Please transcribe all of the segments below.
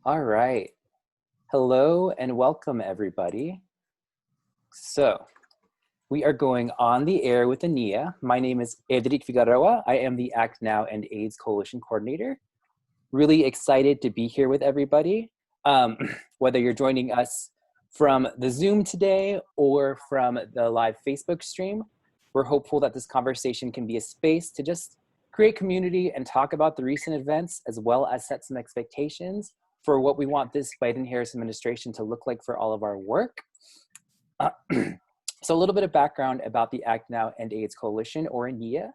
All right. Hello and welcome, everybody. So, we are going on the air with ANEA. My name is Edric Figueroa. I am the Act Now and AIDS Coalition Coordinator. Really excited to be here with everybody. Whether you're joining us from the Zoom today or from the live Facebook stream, we're hopeful that this conversation can be a space to just create community and talk about the recent events, as well as set some expectations for what we want this Biden-Harris administration to look like for all of our work. So a little bit of background about the Act Now and AIDS Coalition, or ANEA.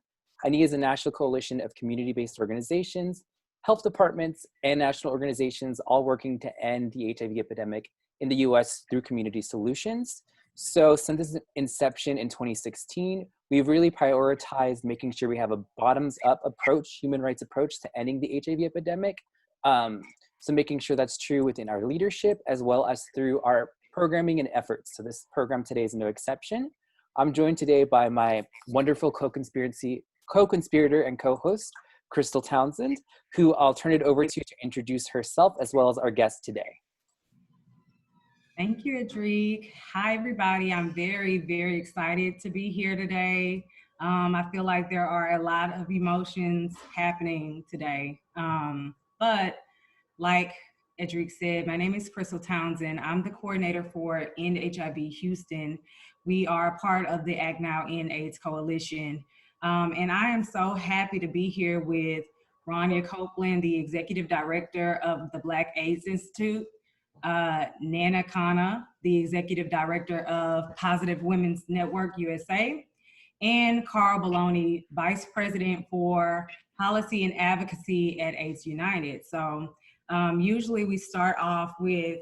ANEA is a national coalition of community-based organizations, health departments, and national organizations all working to end the HIV epidemic in the US through community solutions. So since its inception in 2016, we've really prioritized making sure we have a bottoms-up approach, human rights approach to ending the HIV epidemic. So making sure that's true within our leadership, as well as through our programming and efforts. So this program today is no exception. I'm joined today by my wonderful co-conspirator and co-host, Crystal Townsend, who I'll turn it over to introduce herself, as well as our guest today. Thank you, Edric. Hi, everybody. I'm very, very excited to be here today. I feel like there are a lot of emotions happening today. But like Edric said, my name is Crystal Townsend. I'm the coordinator for End HIV Houston. We are a part of the Act Now End AIDS Coalition. And I am so happy to be here with Raniyah Copeland, the executive director of the Black AIDS Institute, Naina Khanna, the executive director of Positive Women's Network USA, and Carl Bologna, vice president for policy and advocacy at AIDS United. So usually we start off with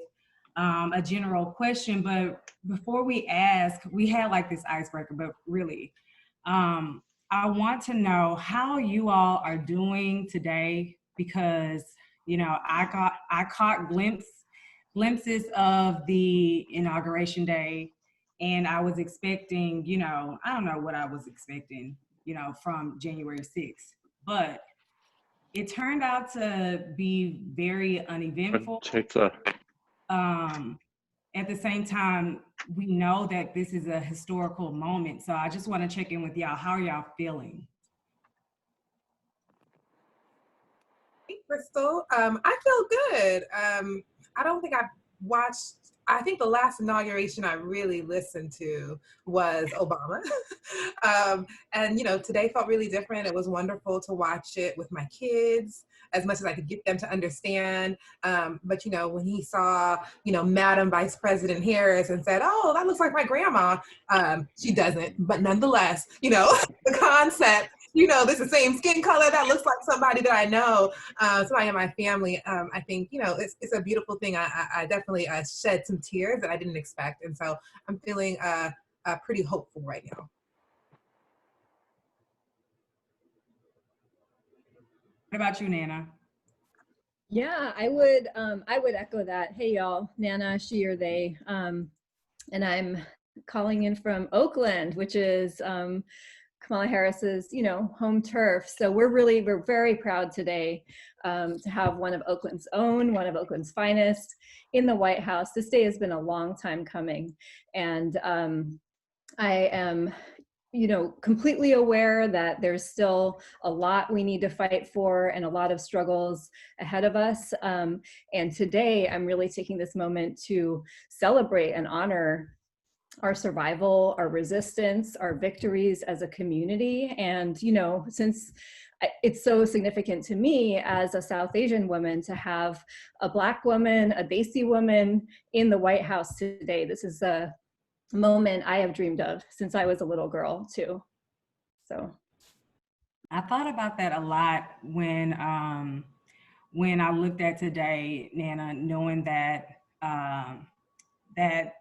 a general question, but before we ask, we had like this icebreaker, but really, I want to know how you all are doing today, because, you know, I caught glimpses of the inauguration day, and I was expecting, you know, I don't know what I was expecting, you know, from January 6th, but it turned out to be very uneventful. At the same time, we know that this is a historical moment. So I just want to check in with y'all. How are y'all feeling? Hey, Crystal. I feel good. I don't think I've watched, I think the last inauguration I really listened to was Obama. And, you know, today felt really different. It was wonderful to watch it with my kids as much as I could get them to understand. But, you know, when he saw, you know, Madam Vice President Harris and said, oh, that looks like my grandma. She doesn't, but nonetheless, you know, the concept, you know, this is the same skin color, that looks like somebody that I know, somebody in my family. I think, you know, it's a beautiful thing. I definitely shed some tears that I didn't expect. And so I'm feeling pretty hopeful right now. What about you, Naina? Yeah, I would echo that. Hey, y'all, Nana, she or they, and I'm calling in from Oakland, which is Kamala Harris's, you know, home turf. So we're very proud today to have one of Oakland's own, one of Oakland's finest in the White House. This day has been a long time coming, and I am, you know, completely aware that there's still a lot we need to fight for and a lot of struggles ahead of us. And today I'm really taking this moment to celebrate and honor our survival, our resistance, our victories as a community. And, you know, since it's so significant to me as a South Asian woman to have a Black woman, a Desi woman in the White House today, this is a moment I have dreamed of since I was a little girl too. So I thought about that a lot when I looked at today, Nana, knowing that that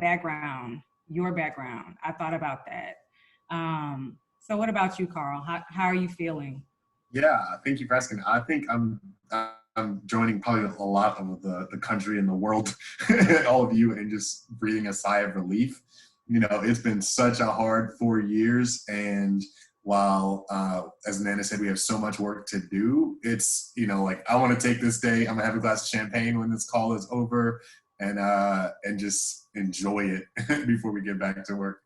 background, your background. I thought about that. So what about you, Carl? How are you feeling? Yeah, thank you for asking. I think I'm joining probably a lot of the country and the world, all of you, and just breathing a sigh of relief. You know, it's been such a hard 4 years, and while, as Naina said, we have so much work to do. It's, you know, like, I want to take this day, I'm gonna have a glass of champagne when this call is over, and just enjoy it before we get back to work.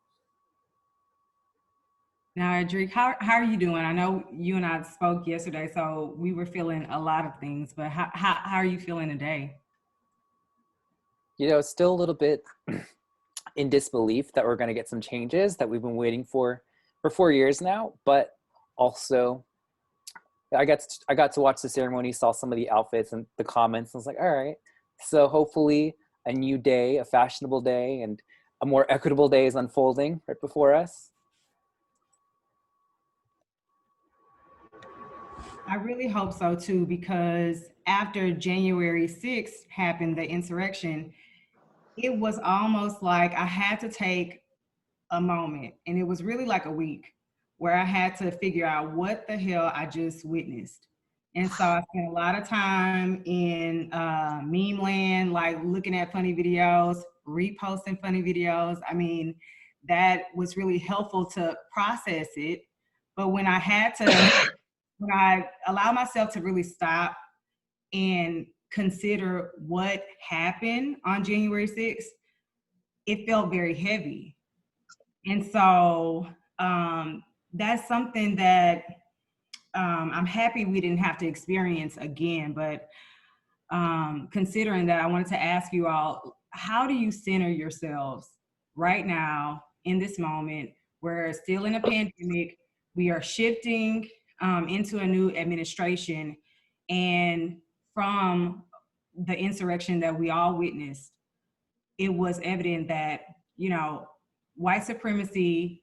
Now, Adric, how are you doing? I know you and I spoke yesterday, so we were feeling a lot of things, but how are you feeling today? You know, still a little bit in disbelief that we're going to get some changes that we've been waiting for 4 years now, but also I got to watch the ceremony, saw some of the outfits and the comments, and I was like, all right, so hopefully a new day, a fashionable day, and a more equitable day is unfolding right before us. I really hope so too, because after January 6th happened, the insurrection, it was almost like I had to take a moment, and it was really like a week, where I had to figure out what the hell I just witnessed. And so I spent a lot of time in meme land, like looking at funny videos, reposting funny videos. I mean, that was really helpful to process it. But when I allowed myself to really stop and consider what happened on January 6th, it felt very heavy. And so that's something that I'm happy we didn't have to experience again. But considering that, I wanted to ask you all, how do you center yourselves right now in this moment? We're still in a pandemic. We are shifting into a new administration. And from the insurrection that we all witnessed, it was evident that, you know, white supremacy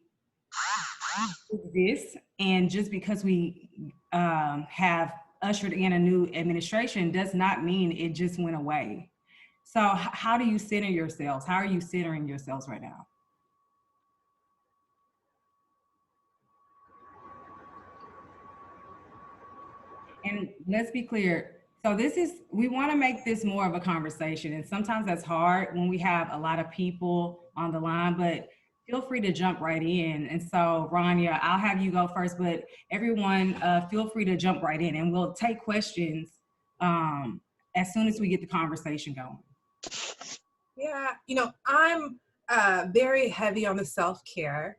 exists, and just because we have ushered in a new administration does not mean it just went away. So how do you center yourselves? How are you centering yourselves right now? And let's be clear. So we want to make this more of a conversation. And sometimes that's hard when we have a lot of people on the line, but feel free to jump right in. And so Raniyah, I'll have you go first, but everyone feel free to jump right in, and we'll take questions as soon as we get the conversation going. Yeah, you know, I'm very heavy on the self-care.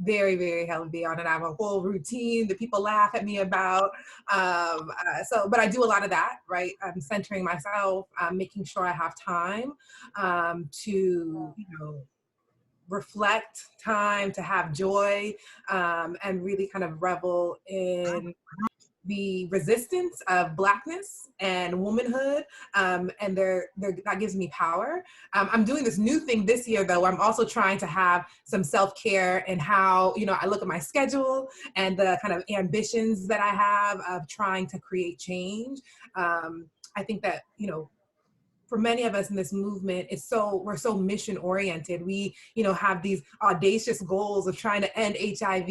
Very, very heavy on it. I have a whole routine that people laugh at me about. But I do a lot of that, right? I'm centering myself, making sure I have time to, you know, reflect, time to have joy, and really kind of revel in the resistance of Blackness and womanhood, and that gives me power. I'm doing this new thing this year, though. I'm also trying to have some self-care in how, you know, I look at my schedule and the kind of ambitions that I have of trying to create change. I think that, you know, for many of us in this movement, we're so mission oriented. We, you know, have these audacious goals of trying to end HIV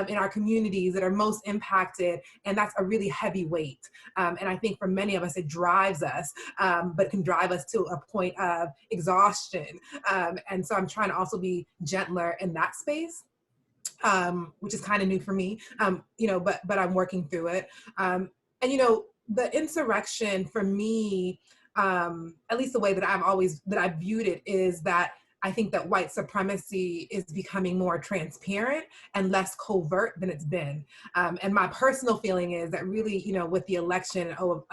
in our communities that are most impacted, and that's a really heavy weight. And I think for many of us, it drives us, but can drive us to a point of exhaustion. And so I'm trying to also be gentler in that space, which is kind of new for me, you know, but I'm working through it. And, you know, the insurrection for me, at least the way that I've viewed it, is that I think that white supremacy is becoming more transparent and less covert than it's been. And my personal feeling is that really, you know, with the election of,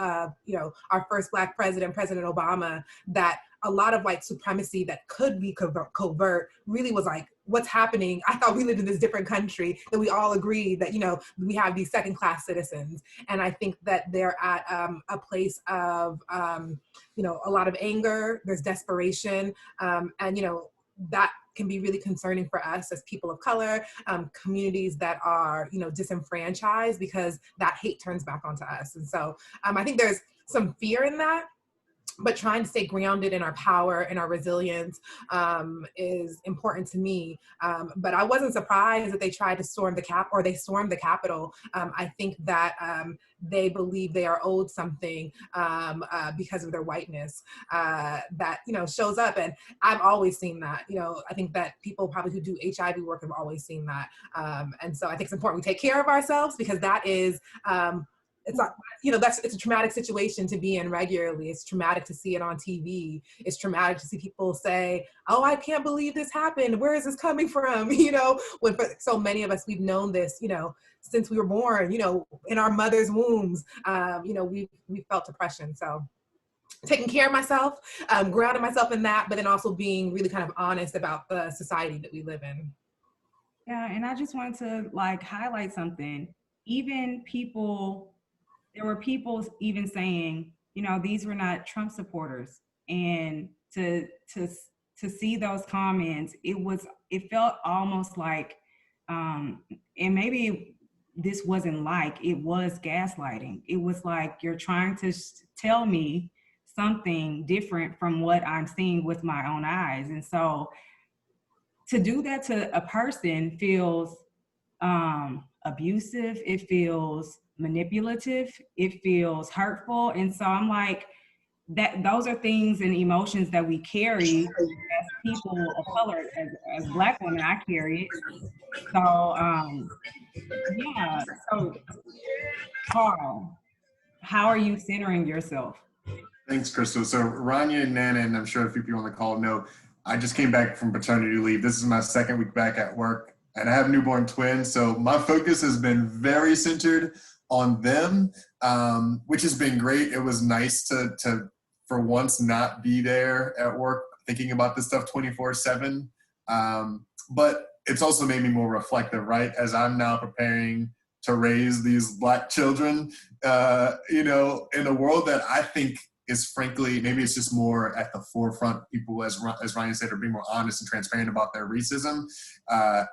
you know, our first Black president, President Obama, that a lot of white supremacy that could be covert really was like, what's happening? I thought we lived in this different country, that we all agreed that, you know, we have these second-class citizens. And I think that they're at a place of, you know, a lot of anger, there's desperation, and, you know, that can be really concerning for us as people of color, communities that are, you know, disenfranchised, because that hate turns back onto us. And so I think there's some fear in that. but trying to stay grounded in our power and our resilience is important to me. But I wasn't surprised that they tried to storm the they stormed the Capitol. I think that they believe they are owed something because of their whiteness that, you know, shows up. And I've always seen that. You know, I think that people probably who do HIV work have always seen that. And so I think it's important we take care of ourselves, because that is, it's not, you know, it's a traumatic situation to be in regularly. It's traumatic to see it on TV. It's traumatic to see people say, oh, I can't believe this happened. Where is this coming from? You know, when for so many of us, we've known this, you know, since we were born, you know, in our mother's wombs, you know, we felt depression. So taking care of myself, grounding myself in that, but then also being really kind of honest about the society that we live in. Yeah, and I just wanted to like highlight something. Even people, there were people even saying, you know, these were not Trump supporters. And to see those comments, it felt almost like, and maybe this wasn't like, it was gaslighting. It was like, you're trying to tell me something different from what I'm seeing with my own eyes. And so to do that to a person feels abusive, it feels manipulative, it feels hurtful. And so I'm like, those are things and emotions that we carry as people of color, as Black women. I carry it. So yeah, so Carl, how are you centering yourself? Thanks, Crystal. So Raniyah and Naina, and I'm sure a few people on the call know, I just came back from paternity leave. This is my second week back at work, and I have newborn twins. So my focus has been very centered on them, which has been great. It was nice to for once not be there at work thinking about this stuff 24/7. But it's also made me more reflective, right? As I'm now preparing to raise these Black children, you know, in a world that I think is frankly, maybe it's just more at the forefront. People, as Ryan said, are being more honest and transparent about their racism.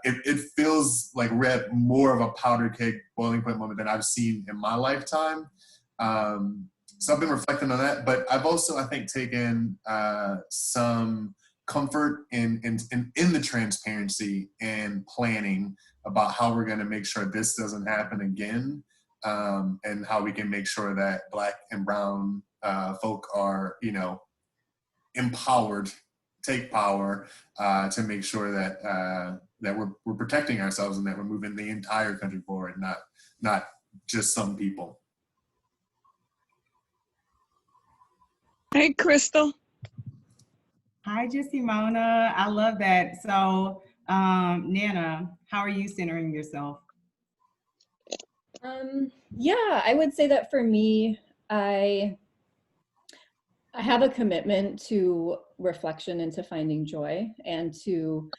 It feels like we're at more of a powder keg boiling point moment than I've seen in my lifetime. So I've been reflecting on that, but I've also, I think, taken some comfort in the transparency and planning about how we're going to make sure this doesn't happen again, and how we can make sure that Black and brown folk are, you know, empowered, take power to make sure that that we're protecting ourselves and that we're moving the entire country forward, not just some people. Hey, Crystal. Hi, Simona. I love that. So, Nana, how are you centering yourself? Yeah, I would say that for me, I have a commitment to reflection and to finding joy and to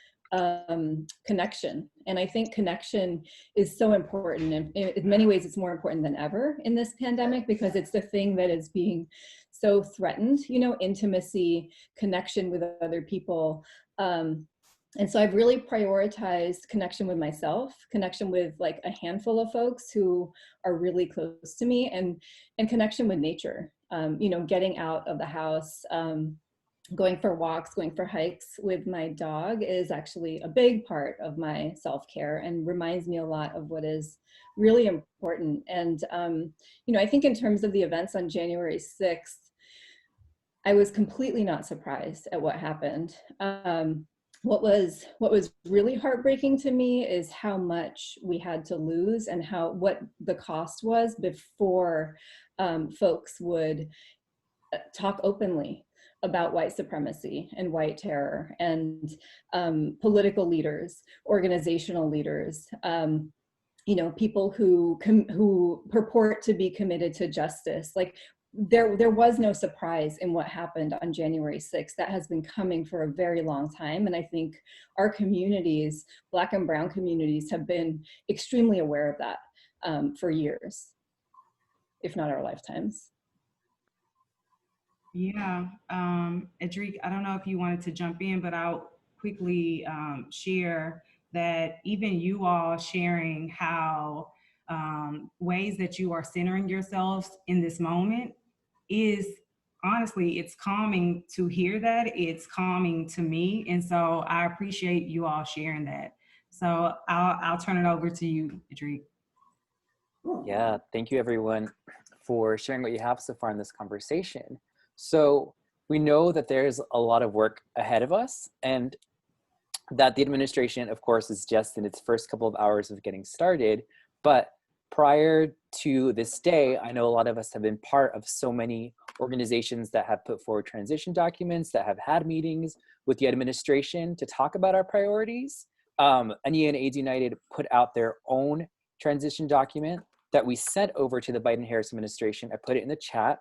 connection. And I think connection is so important. And in many ways, it's more important than ever in this pandemic, because it's the thing that is being so threatened, you know, intimacy, connection with other people. And so I've really prioritized connection with myself, connection with like a handful of folks who are really close to me, and connection with nature. You know, getting out of the house, going for walks, going for hikes with my dog is actually a big part of my self-care and reminds me a lot of what is really important. And, you know, I think in terms of the events on January 6th, I was completely not surprised at what happened. What was really heartbreaking to me is how much we had to lose and what the cost was before folks would talk openly about white supremacy and white terror, and political leaders, organizational leaders, you know, people who purport to be committed to justice. Like there was no surprise in what happened on January 6th. That has been coming for a very long time. And I think our communities, Black and brown communities, have been extremely aware of that for years, if not our lifetimes. Yeah, Edric, I don't know if you wanted to jump in, but I'll quickly share that even you all sharing how ways that you are centering yourselves in this moment is honestly, it's calming to hear that. It's calming to me. And so I appreciate you all sharing that. So I'll turn it over to you, Idrik. Yeah, thank you everyone for sharing what you have so far in this conversation. So we know that there's a lot of work ahead of us, and that the administration, of course, is just in its first couple of hours of getting started. But prior to this day, I know a lot of us have been part of so many organizations that have put forward transition documents, that have had meetings with the administration to talk about our priorities. ANEA and AIDS United put out their own transition document that we sent over to the Biden-Harris administration. I put it in the chat.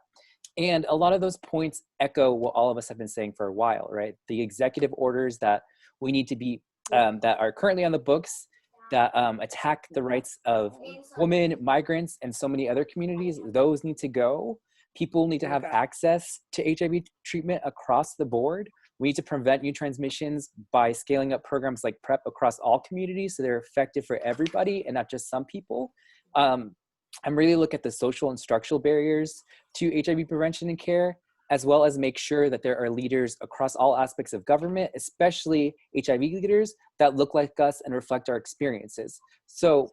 And a lot of those points echo what all of us have been saying for a while, right? The executive orders that we need to be, that are currently on the books, that attack the rights of women, migrants, and so many other communities, those need to go. People need to have access to HIV treatment across the board. We need to prevent new transmissions by scaling up programs like PrEP across all communities so they're effective for everybody and not just some people. I'm really looking at the social and structural barriers to HIV prevention and care, as well as make sure that there are leaders across all aspects of government, especially HIV leaders that look like us and reflect our experiences. So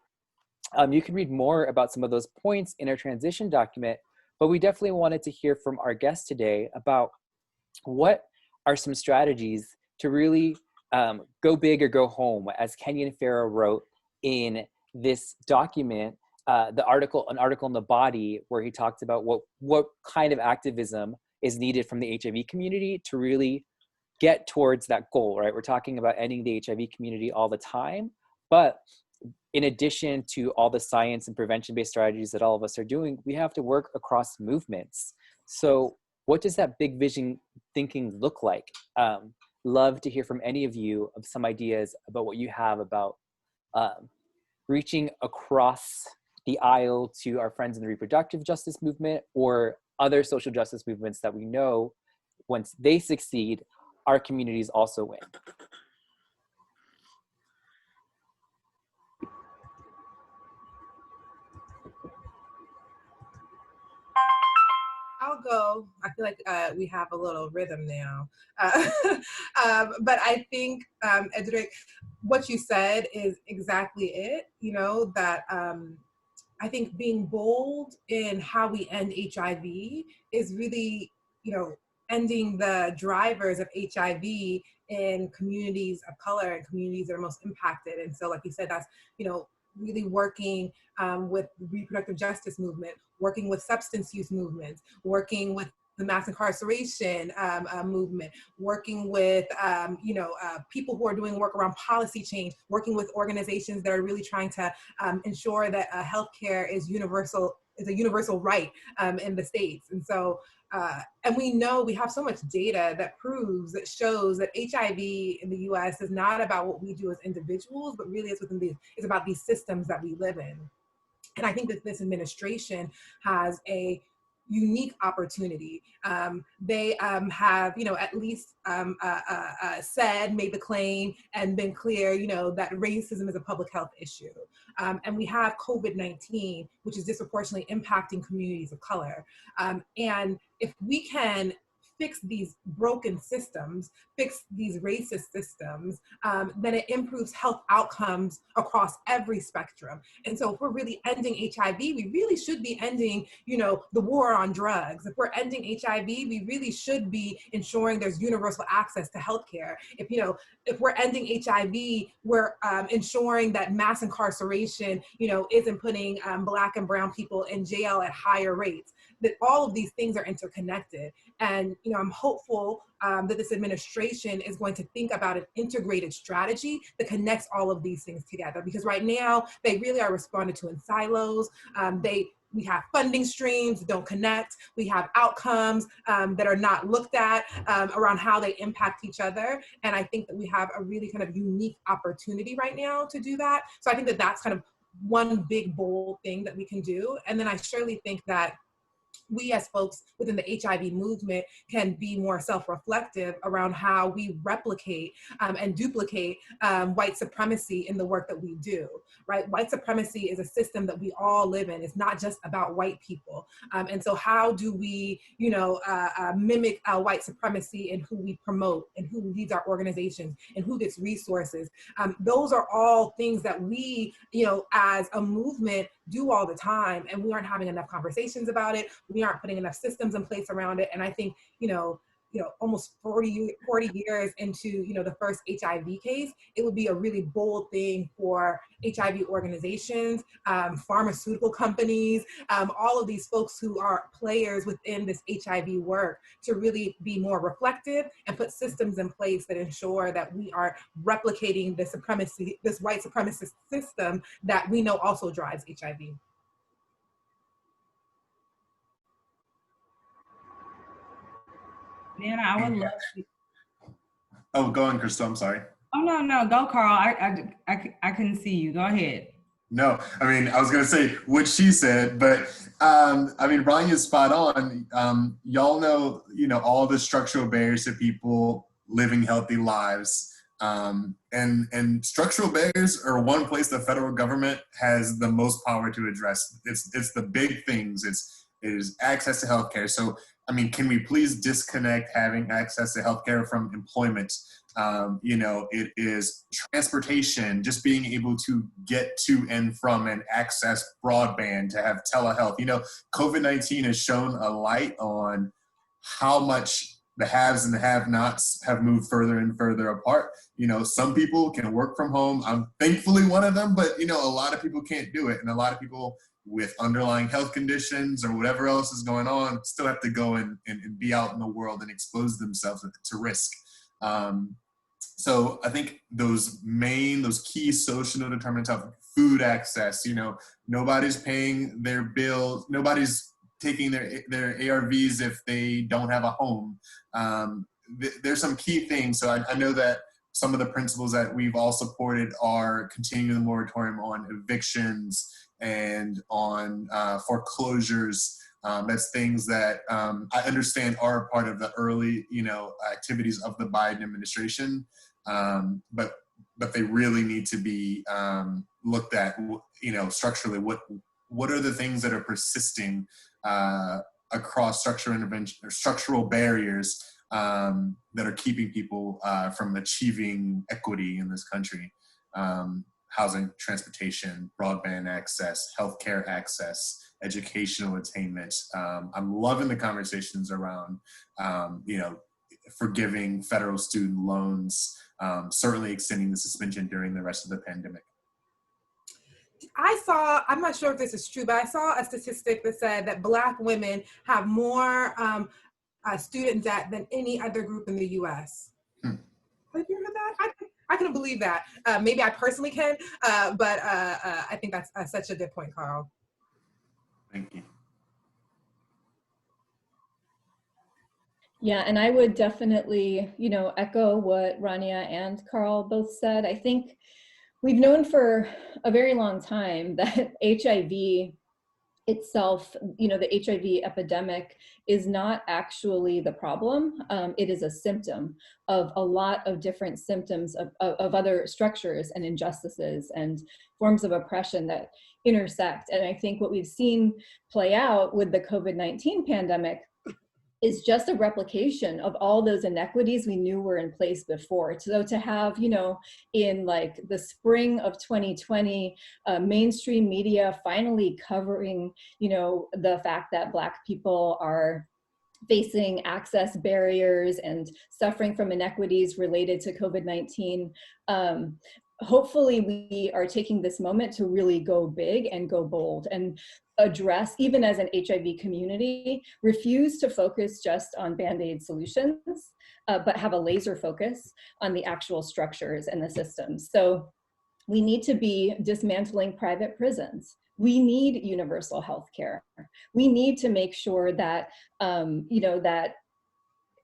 you can read more about some of those points in our transition document, but we definitely wanted to hear from our guest today about what are some strategies to really go big or go home, as Kenyon Farrow wrote in this document, an article in the body where he talked about what kind of activism is needed from the HIV community to really get towards that goal, right? We're talking about ending the HIV community all the time, but in addition to all the science and prevention-based strategies that all of us are doing, we have to work across movements. So what does that big vision thinking look like? Love to hear from any of you of some ideas about what you have about reaching across the aisle to our friends in the reproductive justice movement or other social justice movements that we know once they succeed, our communities also win. I'll go. I feel like we have a little rhythm now. But I think, Edric, what you said is exactly it, you know, that I think being bold in how we end HIV is really, you know, ending the drivers of HIV in communities of color and communities that are most impacted. And so, like you said, that's, you know, really working with the reproductive justice movement, working with substance use movements, working with the mass incarceration movement, working with people who are doing work around policy change, working with organizations that are really trying to ensure that healthcare is a universal right in the States. And so, and we know we have so much data that shows that HIV in the US is not about what we do as individuals, but really it's about these systems that we live in. And I think that this administration has a unique opportunity. They have, you know, at least made the claim and been clear, you know, that racism is a public health issue. And we have COVID-19, which is disproportionately impacting communities of color. And if we can fix these broken systems, fix these racist systems, then it improves health outcomes across every spectrum. And so if we're really ending HIV, we really should be ending, you know, the war on drugs. If we're ending HIV, we really should be ensuring there's universal access to healthcare. If we're ending HIV, we're ensuring that mass incarceration, you know, isn't putting Black and brown people in jail at higher rates. That all of these things are interconnected. And, you know, I'm hopeful that this administration is going to think about an integrated strategy that connects all of these things together. Because right now, they really are responded to in silos. We have funding streams that don't connect. We have outcomes that are not looked at around how they impact each other. And I think that we have a really kind of unique opportunity right now to do that. So I think that that's kind of one big, bold thing that we can do. And then I surely think that we as folks within the HIV movement can be more self-reflective around how we replicate and duplicate white supremacy in the work that we do, right? White supremacy is a system that we all live in. It's not just about white people. And so how do we, mimic white supremacy in who we promote and who leads our organizations and who gets resources? Those are all things that we, as a movement do all the time, and we aren't having enough conversations about it. We aren't putting enough systems in place around it. And I think, almost 40 years into, the first HIV case, it would be a really bold thing for HIV organizations, pharmaceutical companies, all of these folks who are players within this HIV work to really be more reflective and put systems in place that ensure that we are replicating the supremacy, this white supremacist system that we know also drives HIV. Man, I would love to. Oh, go on, Crystal. I'm sorry. Oh, no, go, Carl. I couldn't see you. Go ahead. No, I mean, I was going to say what she said, but Raniyah's spot on. Y'all know, all the structural barriers to people living healthy lives. And structural barriers are one place the federal government has the most power to address. It's the big things. It is access to healthcare. So, can we please disconnect having access to healthcare from employment? It is transportation, just being able to get to and from and access broadband, to have telehealth. COVID-19 has shown a light on how much the haves and the have-nots have moved further and further apart. Some people can work from home. I'm thankfully one of them, but, a lot of people can't do it. And a lot of people with underlying health conditions or whatever else is going on still have to go and be out in the world and expose themselves to risk. So I think those key social determinants of food access, nobody's paying their bills, nobody's taking their ARVs if they don't have a home. There's some key things. So I know that some of the principles that we've all supported are continuing the moratorium on evictions and on foreclosures. That's things that I understand are part of the early, activities of the Biden administration, but they really need to be looked at, structurally. What are the things that are persisting across structural barriers that are keeping people from achieving equity in this country? Housing, transportation, broadband access, healthcare access, educational attainment. I'm loving the conversations around, forgiving federal student loans, certainly extending the suspension during the rest of the pandemic. I'm not sure if this is true, but I saw a statistic that said that Black women have more student debt than any other group in the US. Have you heard of that? I couldn't believe that. Maybe I personally can, but I think that's such a good point, Carl. Thank you. Yeah, and I would definitely, echo what Raniyah and Carl both said. I think we've known for a very long time that HIV itself, the HIV epidemic is not actually the problem. It is a symptom of a lot of different symptoms of other structures and injustices and forms of oppression that intersect. And I think what we've seen play out with the COVID-19 pandemic is just a replication of all those inequities we knew were in place before. So to have, in like the spring of 2020, mainstream media finally covering, the fact that Black people are facing access barriers and suffering from inequities related to COVID-19. Hopefully we are taking this moment to really go big and go bold and address, even as an HIV community, refuse to focus just on Band-Aid solutions, but have a laser focus on the actual structures and the systems. So we need to be dismantling private prisons. We need universal health care. We need to make sure that,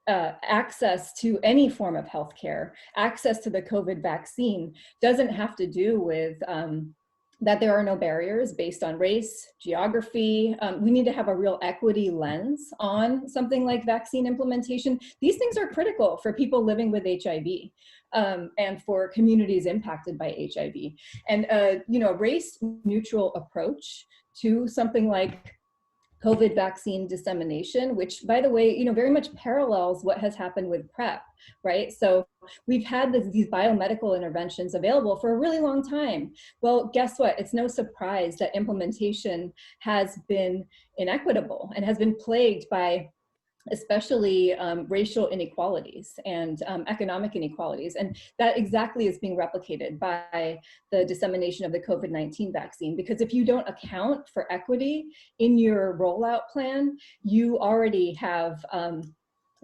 access to any form of healthcare, access to the COVID vaccine doesn't have to do with that there are no barriers based on race, geography. We need to have a real equity lens on something like vaccine implementation. These things are critical for people living with HIV and for communities impacted by HIV. And you know, race neutral approach to something like COVID vaccine dissemination, which, by the way, you know, very much parallels what has happened with PrEP, right? So we've had these biomedical interventions available for a really long time. Well, guess what? It's no surprise that implementation has been inequitable and has been plagued by especially racial inequalities and economic inequalities. And that exactly is being replicated by the dissemination of the COVID-19 vaccine. Because if you don't account for equity in your rollout plan, you already have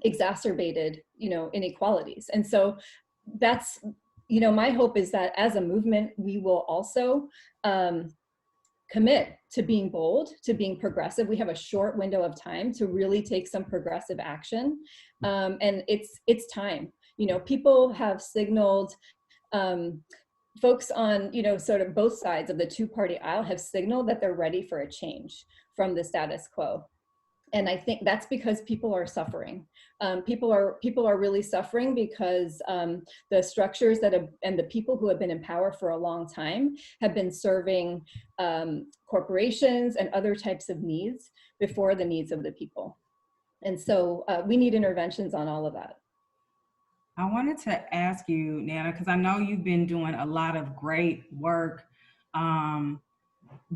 exacerbated, you know, inequalities. And so that's, you know, my hope is that as a movement, we will also commit to being bold, to being progressive. We have a short window of time to really take some progressive action. And it's time. You know, people have signaled, folks on, you know, sort of both sides of the two-party aisle have signaled that they're ready for a change from the status quo. And I think that's because people are suffering. People are really suffering because the structures that have, and the people who have been in power for a long time have been serving corporations and other types of needs before the needs of the people. And so we need interventions on all of that. I wanted to ask you, Nana, because I know you've been doing a lot of great work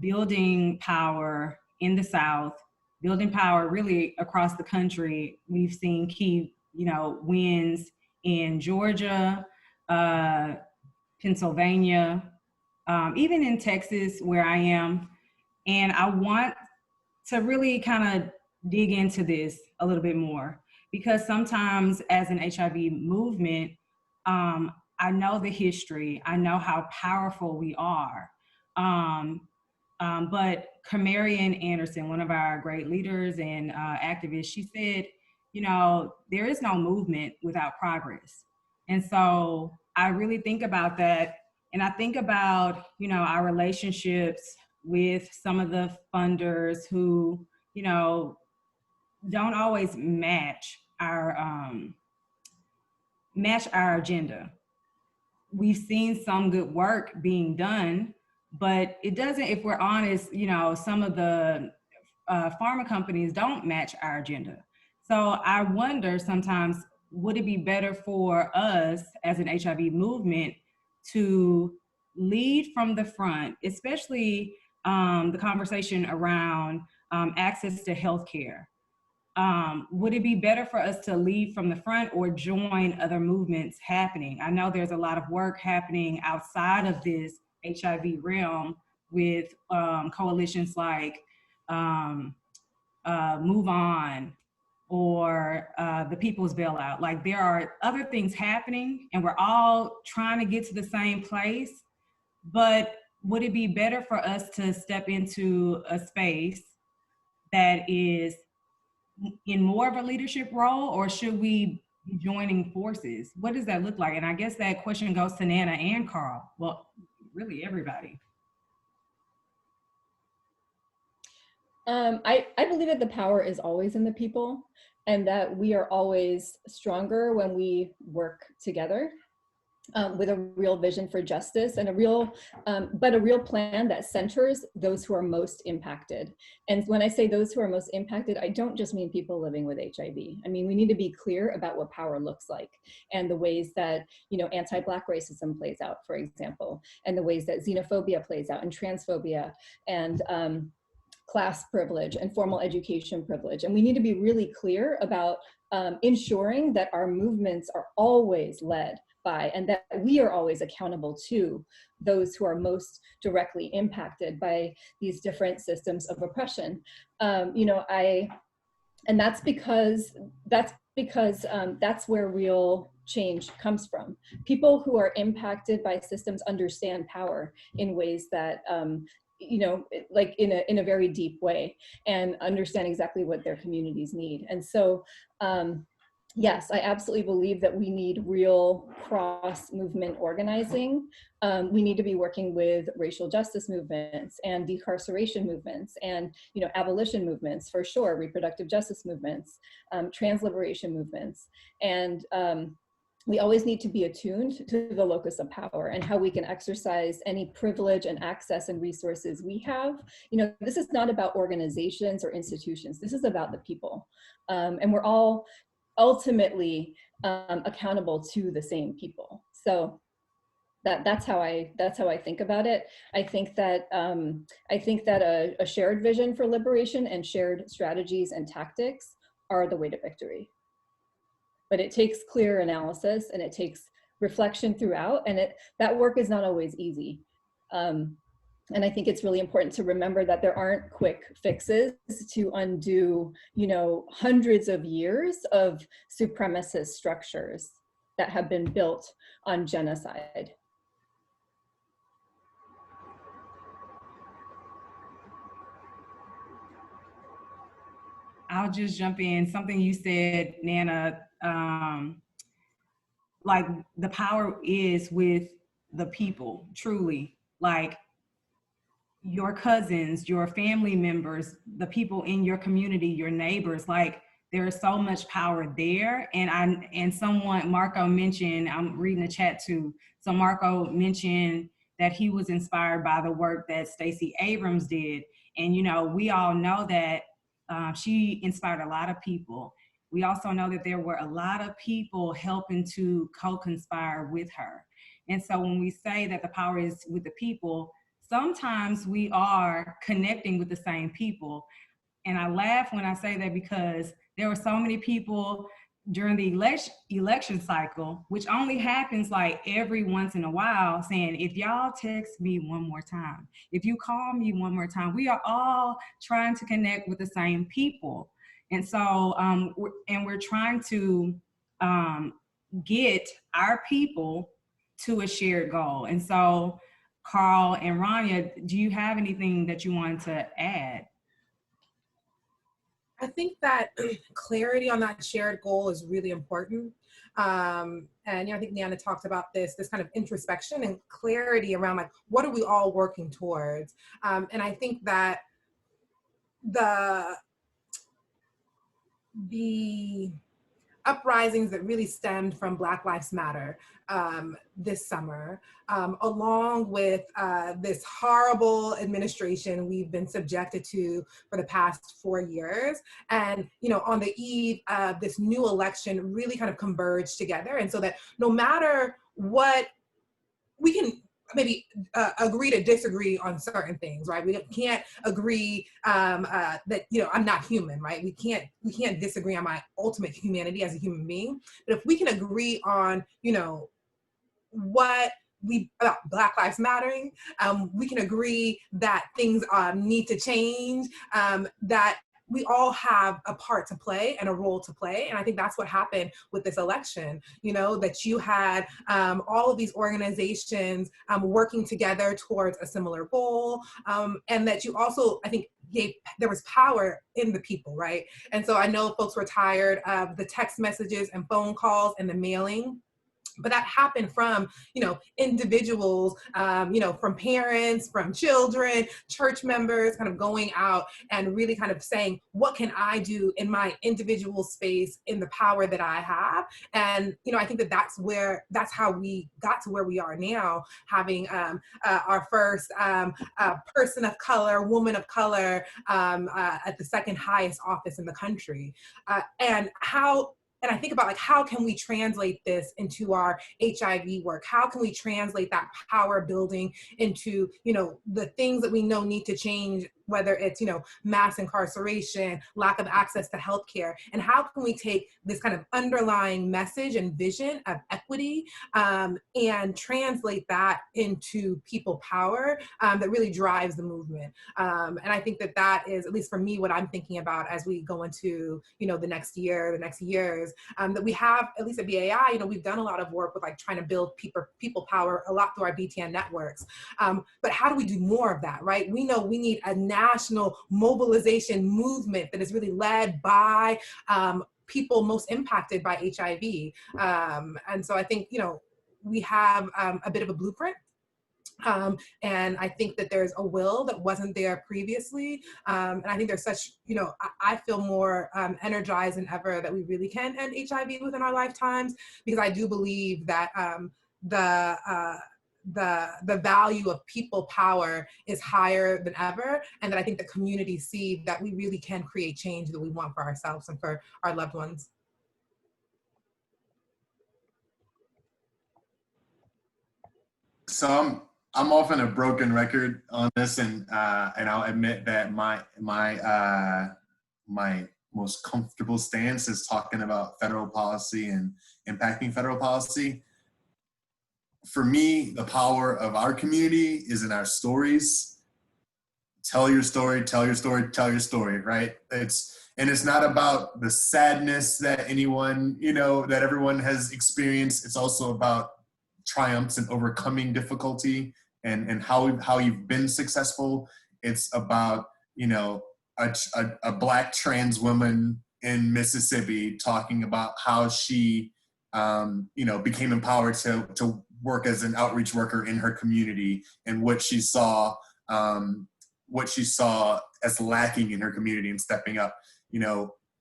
building power in the South, building power really across the country. We've seen key, you know, wins in Georgia, Pennsylvania, even in Texas where I am. And I want to really kind of dig into this a little bit more, because sometimes as an HIV movement, I know the history, I know how powerful we are. But Kamarian Anderson, one of our great leaders and activists, she said, you know, there is no movement without progress. And so I really think about that. And I think about, you know, our relationships with some of the funders who, you know, don't always match our agenda. We've seen some good work being done, but it doesn't, if we're honest, you know, some of the pharma companies don't match our agenda. So I wonder sometimes, would it be better for us as an HIV movement to lead from the front, especially the conversation around access to healthcare? Would it be better for us to lead from the front or join other movements happening? I know there's a lot of work happening outside of this HIV realm with coalitions like Move On or the People's Bailout. Like, there are other things happening and we're all trying to get to the same place, but would it be better for us to step into a space that is in more of a leadership role, or should we be joining forces? What does that look like? And I guess that question goes to Nana and Carl. Well, really everybody. I believe that the power is always in the people and that we are always stronger when we work together with a real vision for justice and a real plan that centers those who are most impacted. And when I say those who are most impacted, I don't just mean people living with HIV. I mean, we need to be clear about what power looks like and the ways that, you know, anti-Black racism plays out, for example, and the ways that xenophobia plays out and transphobia and class privilege and formal education privilege. And we need to be really clear about ensuring that our movements are always led by, and that we are always accountable to those who are most directly impacted by these different systems of oppression. You know, and that's because that's where real change comes from. People who are impacted by systems understand power in ways that you know, like in a very deep way, and understand exactly what their communities need. And so yes, I absolutely believe that we need real cross-movement organizing. We need to be working with racial justice movements and decarceration movements and, you know, abolition movements for sure, reproductive justice movements, trans liberation movements. And we always need to be attuned to the locus of power and how we can exercise any privilege and access and resources we have. You know, this is not about organizations or institutions. This is about the people. And we're all ultimately accountable to the same people. So that's how I think about it. I think that a shared vision for liberation and shared strategies and tactics are the way to victory. But it takes clear analysis and it takes reflection throughout, and that work is not always easy. And I think it's really important to remember that there aren't quick fixes to undo, you know, hundreds of years of supremacist structures that have been built on genocide. I'll just jump in. Something you said, Nana, like the power is with the people, truly. Like your cousins, your family members, the people in your community, your neighbors, like there is so much power there. And someone, Marco mentioned, I'm reading the chat too. So Marco mentioned that he was inspired by the work that Stacey Abrams did. And, you know, we all know that she inspired a lot of people. We also know that there were a lot of people helping to co-conspire with her. And so when we say that the power is with the people, sometimes we are connecting with the same people. And I laugh when I say that because there were so many people during the election cycle, which only happens like every once in a while, saying, if y'all text me one more time, if you call me one more time, we are all trying to connect with the same people. And so, we're trying to get our people to a shared goal. And so, Carl and Raniyah, do you have anything that you wanted to add? I think that clarity on that shared goal is really important. And you know, I think Naina talked about this kind of introspection and clarity around like, what are we all working towards? And I think that the uprisings that really stemmed from Black Lives Matter this summer, along with this horrible administration we've been subjected to for the past 4 years. And, you know, on the eve of this new election really kind of converged together. And so that no matter what, we can maybe agree to disagree on certain things, right? We can't agree that, you know, I'm not human, right? We can't disagree on my ultimate humanity as a human being. But if we can agree on, you know, about Black Lives Mattering, we can agree that things need to change, that we all have a part to play and a role to play. And I think that's what happened with this election, you know, that you had all of these organizations working together towards a similar goal. And that you also, I think, there was power in the people, right? And so I know folks were tired of the text messages and phone calls and the mailing. But that happened from, you know, individuals, you know, from parents, from children, church members, kind of going out and really kind of saying, what can I do in my individual space in the power that I have? And, you know, I think that's how we got to where we are now, having our first person of color, woman of color at the second highest office in the country. And I think about like, how can we translate this into our HIV work? How can we translate that power building into, you know, the things that we know need to change, whether it's, you know, mass incarceration, lack of access to healthcare, and how can we take this kind of underlying message and vision of equity and translate that into people power that really drives the movement. And I think that is, at least for me, what I'm thinking about as we go into, you know, the next years, that we have, at least at BAI, you know, we've done a lot of work with like trying to build people power a lot through our BTN networks. But how do we do more of that, right? We know we need a national mobilization movement that is really led by people most impacted by HIV. And so I think, we have a bit of a blueprint. And I think that there's a will that wasn't there previously. And I think there's such, I feel more energized than ever that we really can end HIV within our lifetimes, because I do believe that the value of people power is higher than ever, and that I think the community see that we really can create change that we want for ourselves and for our loved ones. So I'm often a broken record on this, and I'll admit that my most comfortable stance is talking about federal policy and impacting federal policy. For me, the power of our community is in our stories. Tell your story, tell your story, tell your story, right? It's not about the sadness that anyone, that everyone has experienced. It's also about triumphs and overcoming difficulty and how you've been successful. It's about, a Black trans woman in Mississippi talking about how she, became empowered to work as an outreach worker in her community, and what she saw as lacking in her community and stepping up.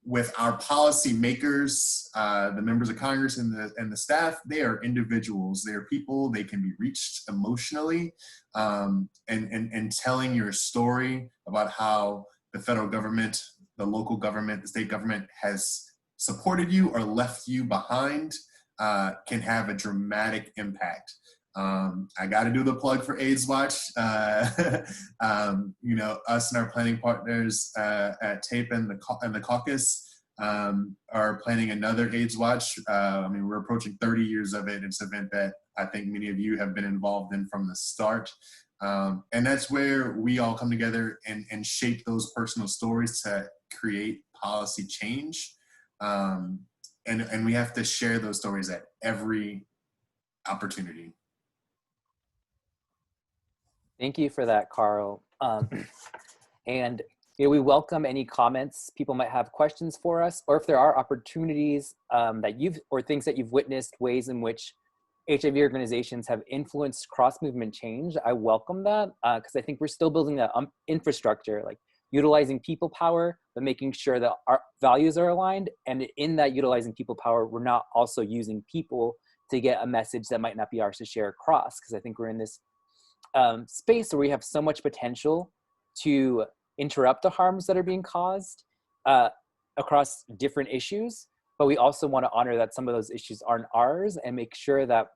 With our policy makers, the members of Congress and the staff, they are individuals. They are people. They can be reached emotionally, and telling your story about how the federal government, the local government, the state government has supported you or left you behind can have a dramatic impact. I got to do the plug for AIDS Watch. Us and our planning partners at TAPE and the caucus are planning another AIDS Watch. We're approaching 30 years of it. It's an event that I think many of you have been involved in from the start. And that's where we all come together and shape those personal stories to create policy change. And we have to share those stories at every opportunity. Thank you for that, Carl. And we welcome any comments. People might have questions for us, or if there are opportunities or things that you've witnessed, ways in which HIV organizations have influenced cross-movement change. I welcome that, because I think we're still building that infrastructure, like utilizing people power, but making sure that our values are aligned. And in that utilizing people power, we're not also using people to get a message that might not be ours to share across, because I think we're in this space where we have so much potential to interrupt the harms that are being caused across different issues, but we also want to honor that some of those issues aren't ours, and make sure that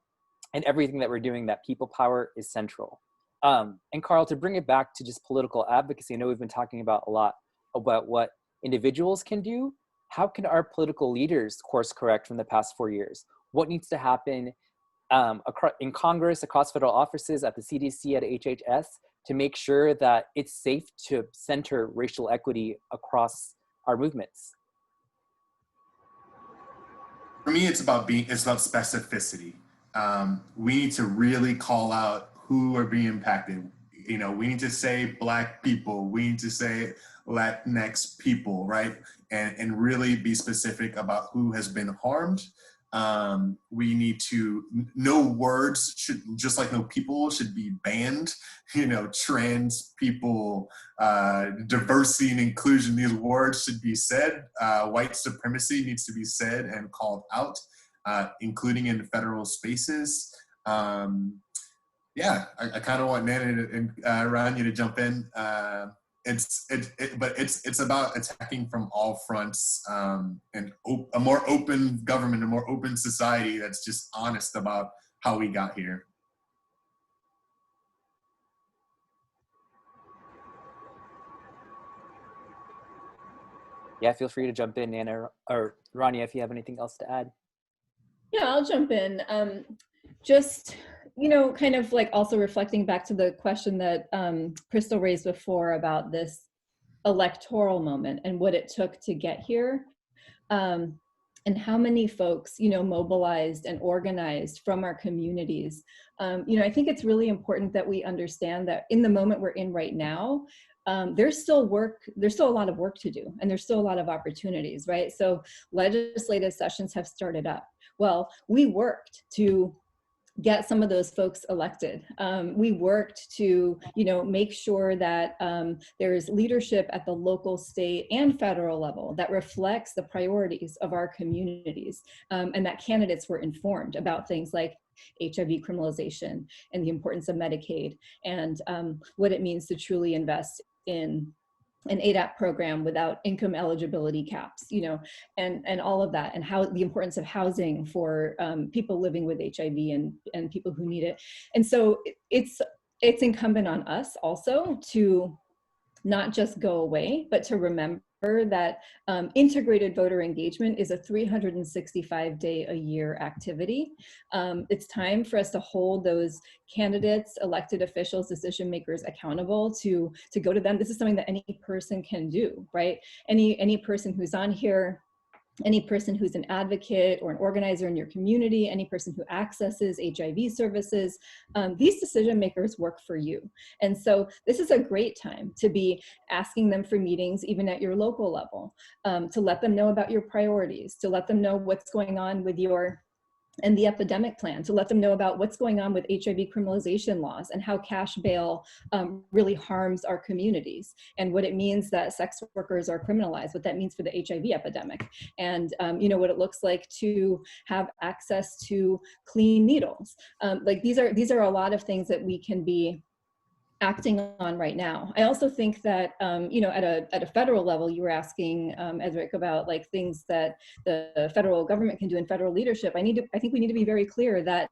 in everything that we're doing, that people power is central. And Carl, to bring it back to just political advocacy, I know we've been talking about a lot about what individuals can do. How can our political leaders course correct from the past 4 years? What needs to happen in Congress, across federal offices, at the CDC, at HHS, to make sure that it's safe to center racial equity across our movements? For me, it's about specificity. We need to really call out who are being impacted. We need to say Black people, we need to say Latinx people, right? And really be specific about who has been harmed. We need to, no words should, just like no people should be banned. Trans people, diversity and inclusion, these words should be said. White supremacy needs to be said and called out, including in federal spaces. I kind of want Naina and Raniyah to jump in. But it's about attacking from all fronts, and a more open government, a more open society that's just honest about how we got here. Yeah, feel free to jump in, Naina, or Raniyah, if you have anything else to add. Yeah, I'll jump in. Just, kind of like also reflecting back to the question that Crystal raised before about this electoral moment and what it took to get here, and how many folks, mobilized and organized from our communities. I think it's really important that we understand that in the moment we're in right now, there's still a lot of work to do, and there's still a lot of opportunities, right? So legislative sessions have started up. Well, we worked to get some of those folks elected. We worked to, make sure that there's leadership at the local, state, and federal level that reflects the priorities of our communities, and that candidates were informed about things like HIV criminalization and the importance of Medicaid, and what it means to truly invest in an ADAP program without income eligibility caps, and all of that, and how the importance of housing for people living with HIV and people who need it. And so it's incumbent on us also to not just go away, but to remember that integrated voter engagement is a 365-day-a-year activity. It's time for us to hold those candidates, elected officials, decision makers accountable to go to them. This is something that any person can do, right? Any person who's on here, any person who's an advocate or an organizer in your community, any person who accesses HIV services, these decision makers work for you. And so this is a great time to be asking them for meetings, even at your local level, to let them know about your priorities, to let them know what's going on with and the epidemic plan, to let them know about what's going on with HIV criminalization laws and how cash bail really harms our communities, and what it means that sex workers are criminalized, what that means for the HIV epidemic, and what it looks like to have access to clean needles. Like these are a lot of things that we can be acting on right now. I also think that, at a federal level, you were asking, Edric, about like things that the federal government can do in federal leadership. I think we need to be very clear that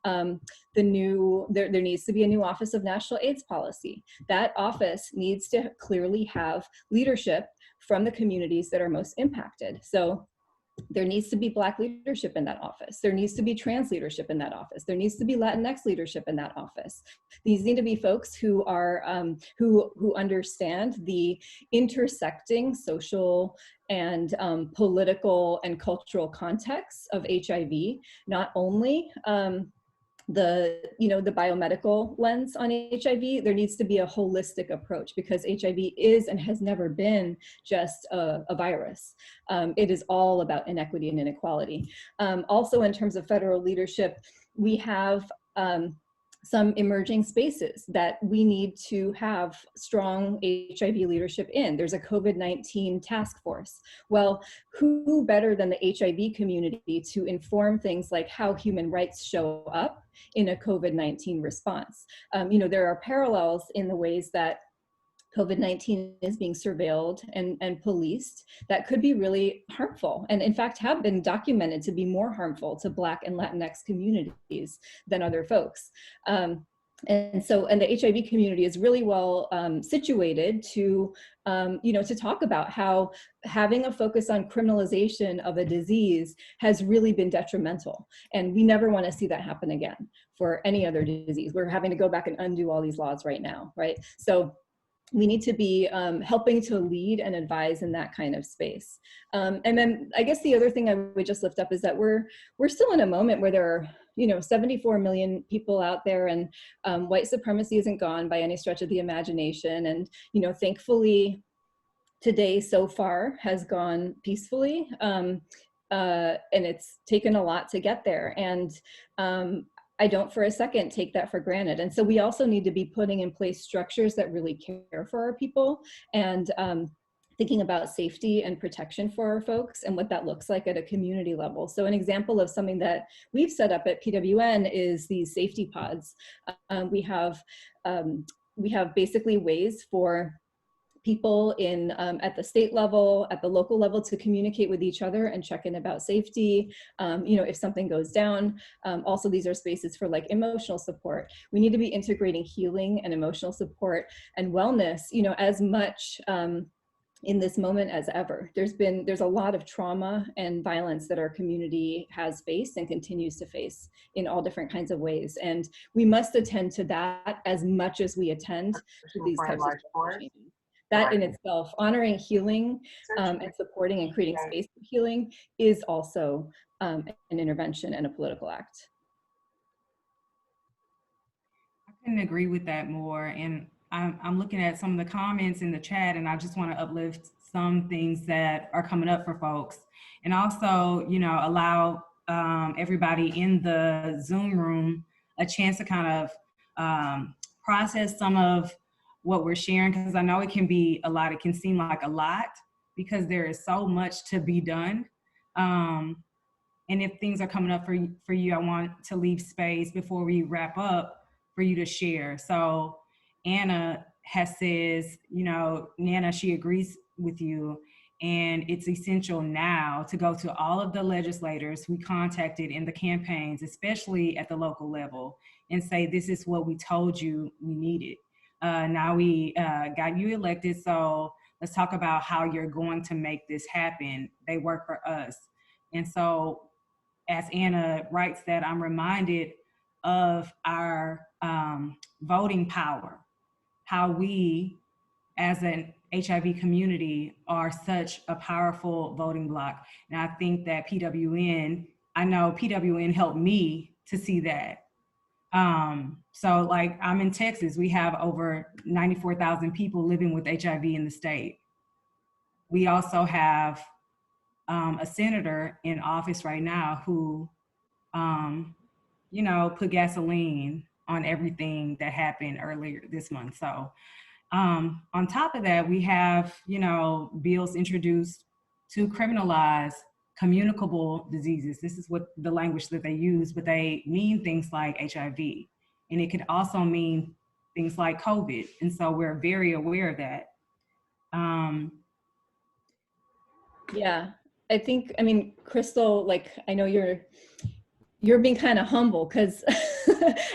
there needs to be a new Office of National AIDS Policy. That office needs to clearly have leadership from the communities that are most impacted. So there needs to be Black leadership in that office. There needs to be trans leadership in that office. There needs to be Latinx leadership in that office. These need to be folks who are who understand the intersecting social and political and cultural contexts of HIV, not only the biomedical lens on HIV. There needs to be a holistic approach, because HIV is and has never been just a virus. It is all about inequity and inequality. Also, in terms of federal leadership, we have some emerging spaces that we need to have strong HIV leadership in. There's a COVID-19 task force. Well, who better than the HIV community to inform things like how human rights show up in a COVID-19 response? There are parallels in the ways that COVID-19 is being surveilled and policed that could be really harmful, and in fact have been documented to be more harmful to Black and Latinx communities than other folks. And the HIV community is really well situated to talk about how having a focus on criminalization of a disease has really been detrimental. And we never want to see that happen again for any other disease. We're having to go back and undo all these laws right now, right? So we need to be helping to lead and advise in that kind of space. And then I guess the other thing I would just lift up is that we're still in a moment where there are 74 million people out there, and white supremacy isn't gone by any stretch of the imagination. And thankfully, today so far has gone peacefully, and it's taken a lot to get there. And I don't for a second take that for granted. And so we also need to be putting in place structures that really care for our people, and thinking about safety and protection for our folks and what that looks like at a community level. So an example of something that we've set up at PWN is these safety pods. We have basically ways for people at the state level, at the local level, to communicate with each other and check in about safety, if something goes down. Also, these are spaces for like emotional support. We need to be integrating healing and emotional support and wellness, as much in this moment as ever. There's a lot of trauma and violence that our community has faced and continues to face in all different kinds of ways. And we must attend to that as much as we attend to these types of changes. That in itself, honoring healing and supporting and creating space for healing is also an intervention and a political act. I couldn't agree with that more. And I'm looking at some of the comments in the chat, and I just want to uplift some things that are coming up for folks, and also, you know, allow everybody in the Zoom room a chance to kind of process some of what we're sharing, because I know it can be a lot. It can seem like a lot because there is so much to be done. And if things are coming up for you, I want to leave space before we wrap up for you to share. So Anna says, you know, Nana, she agrees with you, and it's essential now to go to all of the legislators we contacted in the campaigns, especially at the local level, and say, this is what we told you we needed. Now we got you elected, so let's talk about how you're going to make this happen. They work for us. And so as Anna writes that, I'm reminded of our voting power, how we as an HIV community are such a powerful voting bloc. And I think that I know PWN helped me to see that. So like, I'm in Texas, we have over 94,000 people living with HIV in the state. We also have a senator in office right now who, you know, put gasoline on everything that happened earlier this month. So on top of that, we have, you know, bills introduced to criminalize communicable diseases. This is what the language that they use, but they mean things like HIV. And it could also mean things like COVID. And so we're very aware of that. Yeah, I think, I mean, Crystal, like, I know you're being kind of humble, because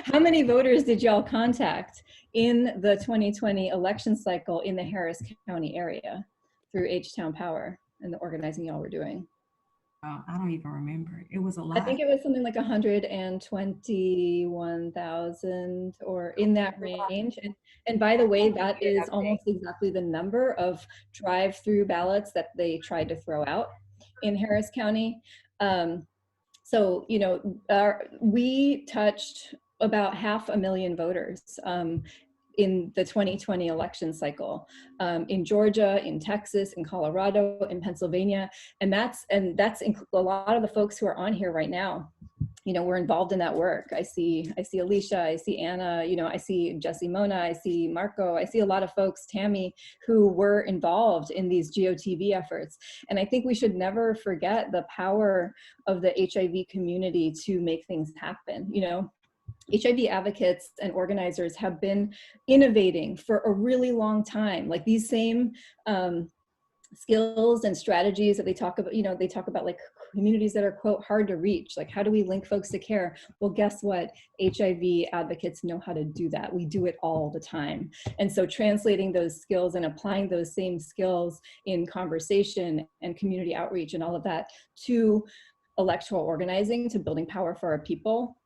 how many voters did y'all contact in the 2020 election cycle in the Harris County area through H-Town Power and the organizing y'all were doing? Oh, I don't even remember. It was a lot. I think it was something like 121,000 or in that range. And by the way, that is almost exactly the number of drive-through ballots that they tried to throw out in Harris County. So, you know, we touched about 500,000 voters in the 2020 election cycle, in Georgia, in Texas, in Colorado, in Pennsylvania, and that's a lot of the folks who are on here right now. You know, we're involved in that work. I see Alicia, I see Anna, you know, I see Jesse Mona, I see Marco, I see a lot of folks, Tammy, who were involved in these GOTV efforts. And I think we should never forget the power of the HIV community to make things happen. You know, HIV advocates and organizers have been innovating for a really long time. Like these same skills and strategies that they talk about, you know, they talk about like communities that are, quote, hard to reach. Like, how do we link folks to care? Well, guess what? HIV advocates know how to do that. We do it all the time. And so translating those skills and applying those same skills in conversation and community outreach and all of that to electoral organizing, to building power for our people,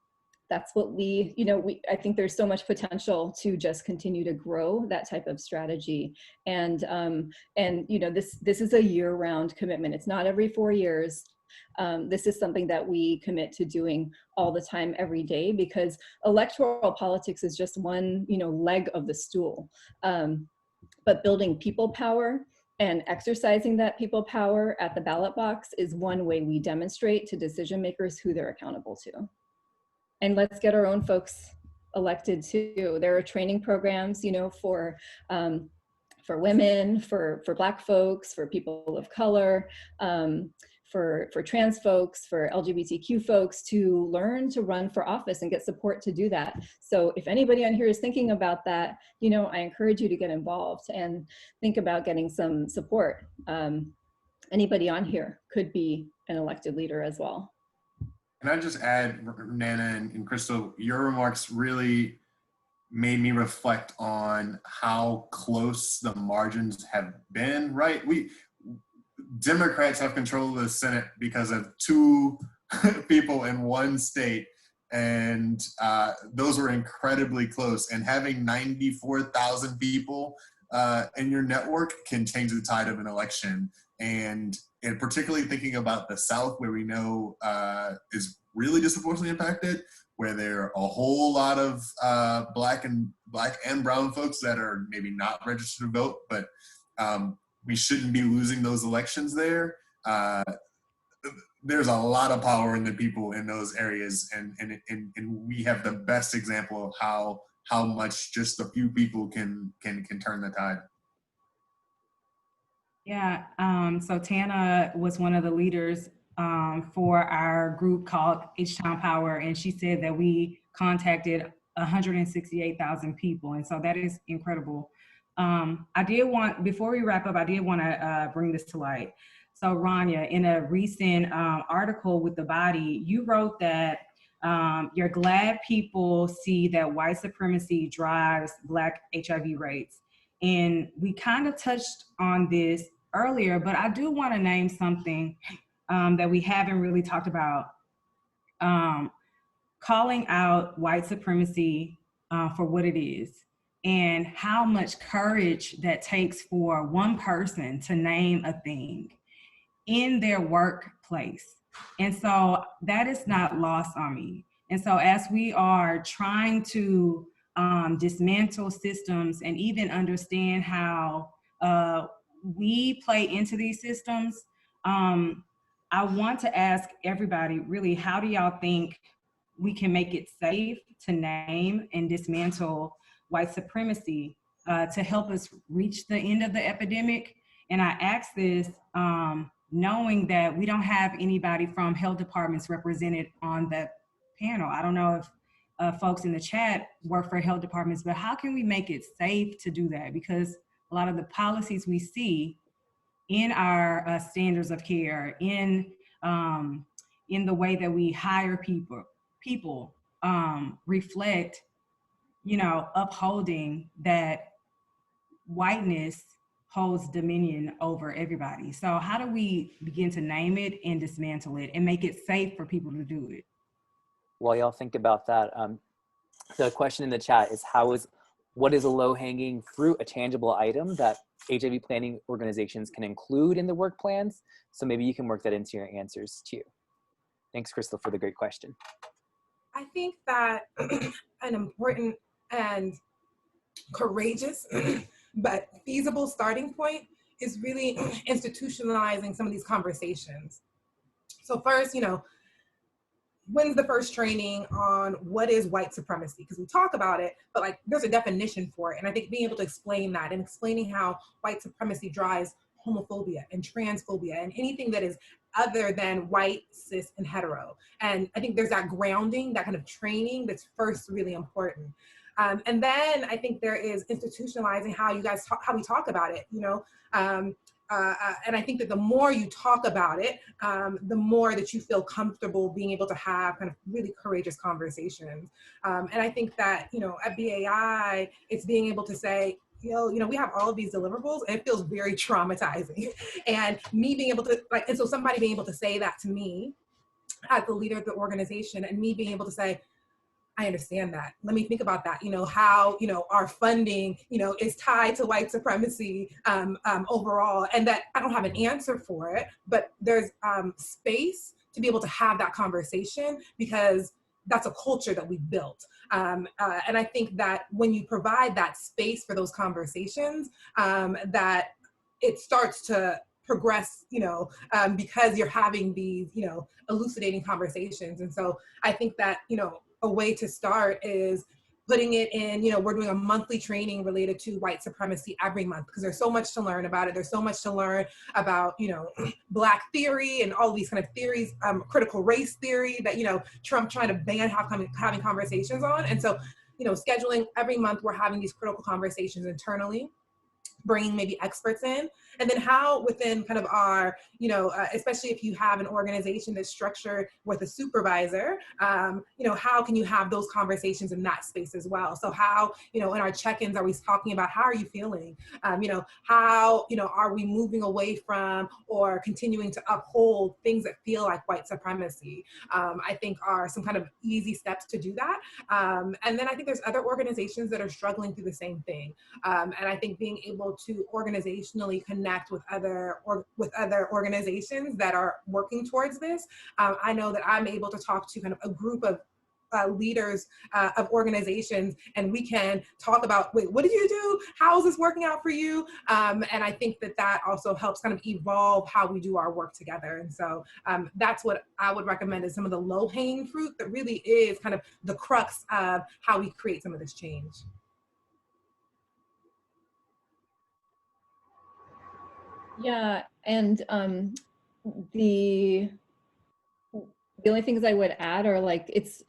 that's what we, you know, I think there's so much potential to just continue to grow that type of strategy. And you know, this is a year-round commitment. It's not every 4 years. This is something that we commit to doing all the time, every day, because electoral politics is just one, you know, leg of the stool. But building people power and exercising that people power at the ballot box is one way we demonstrate to decision makers who they're accountable to. And let's get our own folks elected too. There are training programs, you know, for women, for Black folks, for people of color, for trans folks, for LGBTQ folks, to learn to run for office and get support to do that. So if anybody on here is thinking about that, you know, I encourage you to get involved and think about getting some support. Anybody on here could be an elected leader as well. Can I just add, Nana and Crystal, your remarks really made me reflect on how close the margins have been, right? Democrats have control of the Senate because of 2 people in one state, and those were incredibly close. And having 94,000 people in your network can change the tide of an election. and particularly thinking about the South, where we know is really disproportionately impacted, where there are a whole lot of black and brown folks that are maybe not registered to vote, but we shouldn't be losing those elections there. There's a lot of power in the people in those areas, and we have the best example of how much just a few people can turn the tide. Yeah, so Tana was one of the leaders for our group called H-Town Power, and she said that we contacted 168,000 people, and so that is incredible. Before we wrap up, I did want to bring this to light. So Raniyah, in a recent article with The Body, you wrote that you're glad people see that white supremacy drives Black HIV rates. And we kind of touched on this earlier, but I do want to name something that we haven't really talked about. Calling out white supremacy for what it is, and how much courage that takes for one person to name a thing in their workplace. And so that is not lost on me. And so as we are trying to dismantle systems and even understand how we play into these systems, I want to ask everybody, really, how do y'all think we can make it safe to name and dismantle white supremacy to help us reach the end of the epidemic? And I ask this knowing that we don't have anybody from health departments represented on the panel. I don't know if folks in the chat work for health departments, but how can we make it safe to do that? Because a lot of the policies we see in our standards of care, in the way that we hire people reflect, upholding that whiteness holds dominion over everybody. So how do we begin to name it and dismantle it and make it safe for people to do it? While y'all think about that, the question in the chat is what is a low-hanging fruit, a tangible item that HIV planning organizations can include in the work plans? So maybe you can work that into your answers too. Thanks, Crystal, for the great question. I think that an important and courageous but feasible starting point is really institutionalizing some of these conversations. So first, when's the first training on what is white supremacy? Because we talk about it, but like there's a definition for it. And I think being able to explain that and explaining how white supremacy drives homophobia and transphobia and anything that is other than white, cis, and hetero. And I think there's that grounding, that kind of training that's first really important. And then I think there is institutionalizing how we talk about it, and I think that the more you talk about it, the more that you feel comfortable being able to have kind of really courageous conversations. And I think that, at BAI, it's being able to say, we have all of these deliverables and it feels very traumatizing. And me being able to, and so somebody being able to say that to me as the leader of the organization, and me being able to say, I understand that. Let me think about that. How, our funding, is tied to white supremacy overall, and that I don't have an answer for it, but there's space to be able to have that conversation because that's a culture that we built. And I think that when you provide that space for those conversations, that it starts to progress, because you're having these, elucidating conversations. And so I think that, a way to start is putting it in, we're doing a monthly training related to white supremacy every month because there's so much to learn about it. There's so much to learn about, Black theory and all these kind of theories, critical race theory that, Trump trying to ban having conversations on. And so, scheduling every month, we're having these critical conversations internally, bringing maybe experts in, and then how within kind of our, especially if you have an organization that's structured with a supervisor, how can you have those conversations in that space as well? So how, in our check-ins, are we talking about how are you feeling? How, are we moving away from or continuing to uphold things that feel like white supremacy? I think are some kind of easy steps to do that. And then I think there's other organizations that are struggling through the same thing. And I think being able able to organizationally connect with other organizations that are working towards this. I know that I'm able to talk to kind of a group of leaders of organizations, and we can talk about, wait, what did you do? How is this working out for you? And I think that that also helps kind of evolve how we do our work together. And so that's what I would recommend is some of the low-hanging fruit that really is kind of the crux of how we create some of this change. Yeah, and the only things I would add are like, it's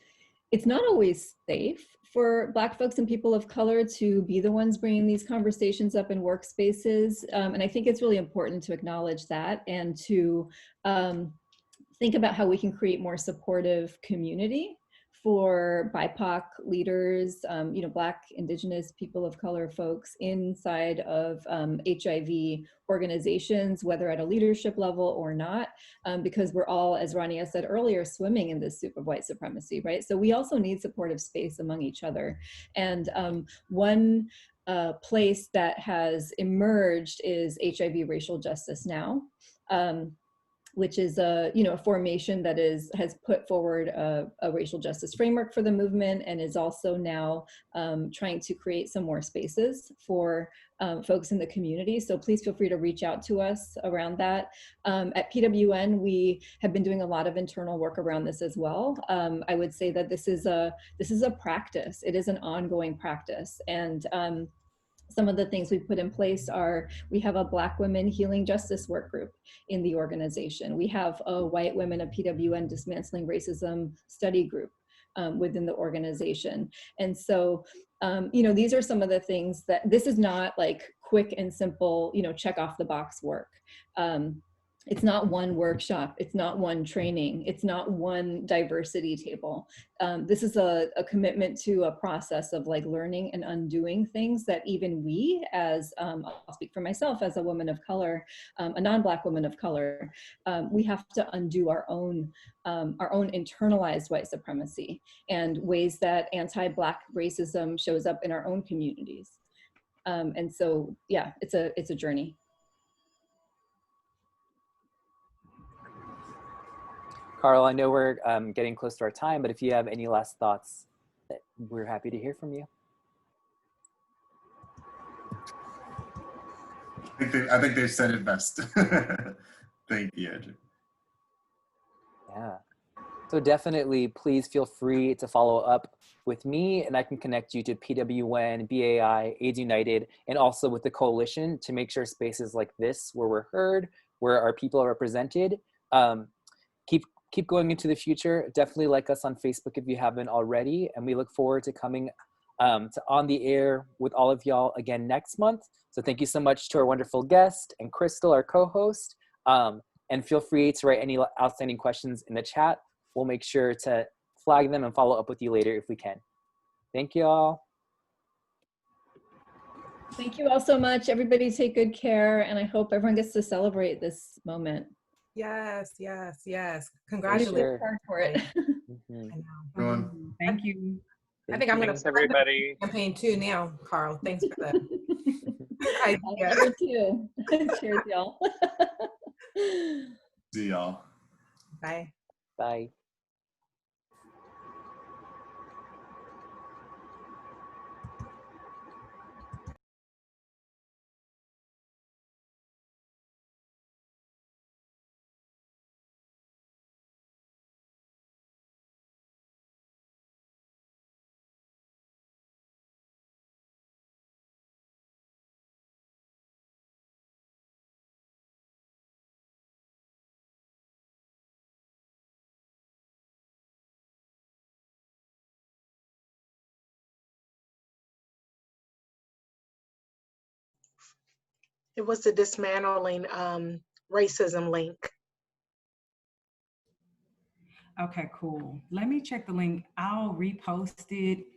not always safe for Black folks and people of color to be the ones bringing these conversations up in workspaces. And I think it's really important to acknowledge that and to think about how we can create more supportive community for BIPOC leaders, you know, Black, Indigenous, people of color folks inside of HIV organizations, whether at a leadership level or not, because we're all, as Raniyah said earlier, swimming in this soup of white supremacy, right? So we also need supportive space among each other. And one place that has emerged is HIV Racial Justice Now. Which is a, you know, a formation that has put forward a racial justice framework for the movement and is also now trying to create some more spaces for folks in the community. So please feel free to reach out to us around that. At PWN, we have been doing a lot of internal work around this as well. I would say that this is a practice. It is an ongoing practice. And some of the things we've put in place are, we have a Black Women Healing Justice Work Group in the organization. We have a White Women of PWN Dismantling Racism Study Group within the organization. And so, you know, these are some of the things that, this is not like quick and simple, you know, check off the box work. It's not one workshop, it's not one training, it's not one diversity table. This is a commitment to a process of like learning and undoing things that even we, as, I'll speak for myself as a woman of color, a non-Black woman of color, we have to undo our own internalized white supremacy and ways that anti-Black racism shows up in our own communities. And so, yeah, it's a journey. Carl, I know we're getting close to our time, but if you have any last thoughts, we're happy to hear from you. I think they've said it best. Thank you, Andrew. Yeah. So definitely, please feel free to follow up with me, and I can connect you to PWN, BAI, AIDS United, and also with the coalition to make sure spaces like this, where we're heard, where our people are represented, keep going into the future. Definitely like us on Facebook if you haven't already. And we look forward to coming to On the Air with all of y'all again next month. So thank you so much to our wonderful guest and Crystal, our co-host. And feel free to write any outstanding questions in the chat. We'll make sure to flag them and follow up with you later if we can. Thank you all. Thank you all so much. Everybody take good care. And I hope everyone gets to celebrate this moment. Yes, yes, yes. Congratulations. For it. I know. Thank you. I think I'm going to Thanks, everybody. Campaign too now, Carl. Thanks for that idea. You too. Cheers, y'all. See y'all. Bye. Bye. It was the dismantling racism link. Okay, cool. Let me check the link. I'll repost it